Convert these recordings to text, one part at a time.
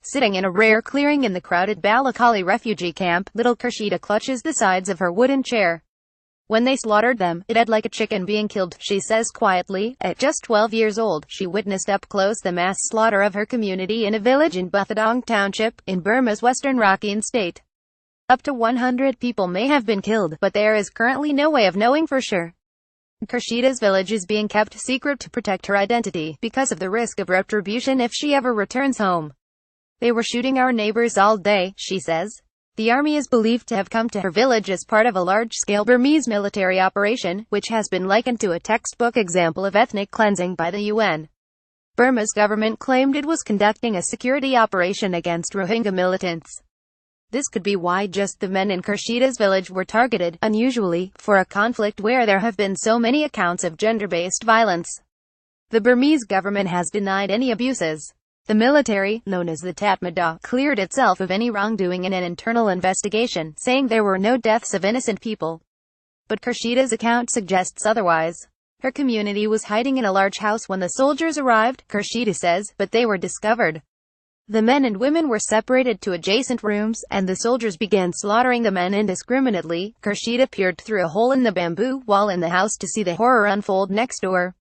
Sitting in a rare clearing in the crowded Balukhali refugee camp, little Kurshida clutches the sides of her wooden chair. When they slaughtered them, it had like a chicken being killed, she says quietly. At just 12 years old, she witnessed up close the mass slaughter of her community in a village in Buthidaung Township, in Burma's western Rakhine state. Up to 100 people may have been killed, but there is currently no way of knowing for sure. Kurshida's village is being kept secret to protect her identity, because of the risk of retribution if she ever returns home. They were shooting our neighbors all day, she says. The army is believed to have come to her village as part of a large-scale Burmese military operation, which has been likened to a textbook example of ethnic cleansing by the UN. Burma's government claimed it was conducting a security operation against Rohingya militants. This could be why just the men in Kurshida's village were targeted, unusually, for a conflict where there have been so many accounts of gender-based violence. The Burmese government has denied any abuses. The military, known as the Tatmadaw, cleared itself of any wrongdoing in an internal investigation, saying there were no deaths of innocent people. But Kurshida's account suggests otherwise. Her community was hiding in a large house when the soldiers arrived, Kurshida says, but they were discovered. The men and women were separated to adjacent rooms, and the soldiers began slaughtering the men indiscriminately. Kurshida peered through a hole in the bamboo wall in the house to see the horror unfold next door.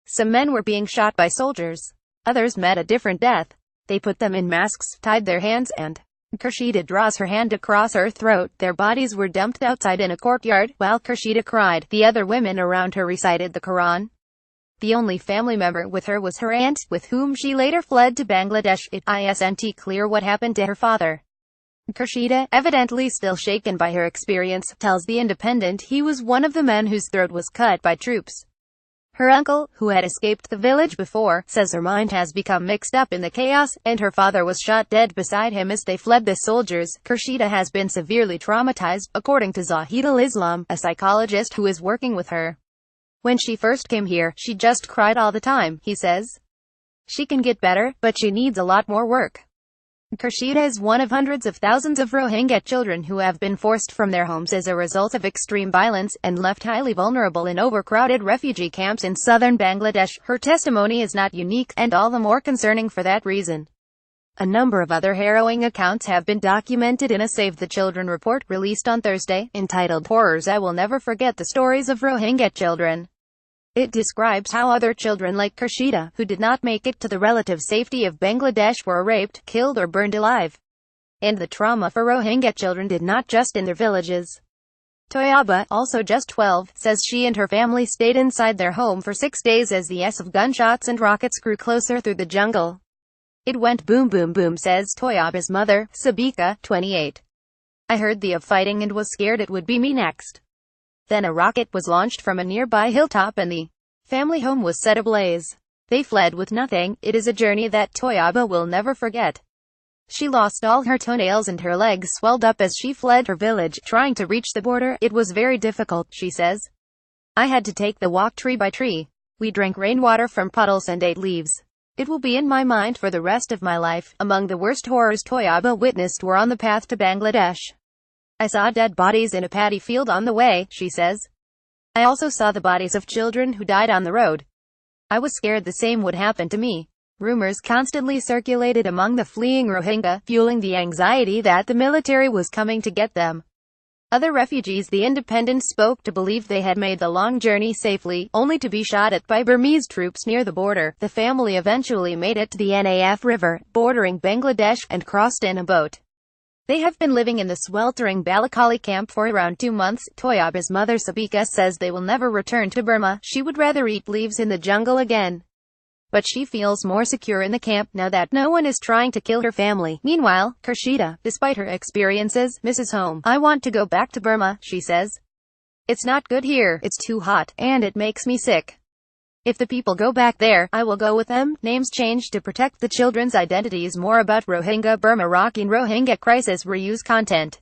Some men were being shot by soldiers. Others met a different death. They put them in masks, tied their hands, and Kurshida draws her hand across her throat. Their bodies were dumped outside in a courtyard. While Kurshida cried, the other women around her recited the Quran. The only family member with her was her aunt, with whom she later fled to Bangladesh. It isn't clear what happened to her father. Kurshida, evidently still shaken by her experience, tells The Independent he was one of the men whose throat was cut by troops. Her uncle, who had escaped the village before, says her mind has become mixed up in the chaos, and her father was shot dead beside him as they fled the soldiers. Kurshida has been severely traumatized, according to Zahidul Islam, a psychologist who is working with her. When she first came here, she just cried all the time, he says. She can get better, but she needs a lot more work. Kurshida is one of hundreds of thousands of Rohingya children who have been forced from their homes as a result of extreme violence, and left highly vulnerable in overcrowded refugee camps in southern Bangladesh. Her testimony is not unique, and all the more concerning for that reason. A number of other harrowing accounts have been documented in a Save the Children report released on Thursday, entitled Horrors I Will Never Forget: The Stories of Rohingya Children. It describes how other children like Kurshida, who did not make it to the relative safety of Bangladesh, were raped, killed or burned alive. And the trauma for Rohingya children did not just in their villages. Toyaba, also just 12, says she and her family stayed inside their home for 6 days as the of gunshots and rockets grew closer through the jungle. It went boom boom boom, says Toyaba's mother, Sabika, 28. I heard the fighting and was scared it would be me next. Then a rocket was launched from a nearby hilltop and the family home was set ablaze. They fled with nothing. It is a journey that Toyaba will never forget. She lost all her toenails and her legs swelled up as she fled her village, trying to reach the border. It was very difficult, she says. I had to take the walk tree by tree. We drank rainwater from puddles and ate leaves. It will be in my mind for the rest of my life. Among the worst horrors Toyaba witnessed were on the path to Bangladesh. I saw dead bodies in a paddy field on the way, she says. I also saw the bodies of children who died on the road. I was scared the same would happen to me. Rumors constantly circulated among the fleeing Rohingya, fueling the anxiety that the military was coming to get them. Other refugees The Independent spoke to believe they had made the long journey safely, only to be shot at by Burmese troops near the border. The family eventually made it to the Naf River, bordering Bangladesh, and crossed in a boat. They have been living in the sweltering Balukhali camp for around 2 months. Toyaba's mother Sabika says they will never return to Burma. She would rather eat leaves in the jungle again. But she feels more secure in the camp now that no one is trying to kill her family. Meanwhile, Kurshida, despite her experiences, misses home. I want to go back to Burma, she says. It's not good here, it's too hot, and it makes me sick. If the people go back there, I will go with them. Names changed to protect the children's identities. More about Rohingya Burma. Rakhine Rohingya crisis reuse content.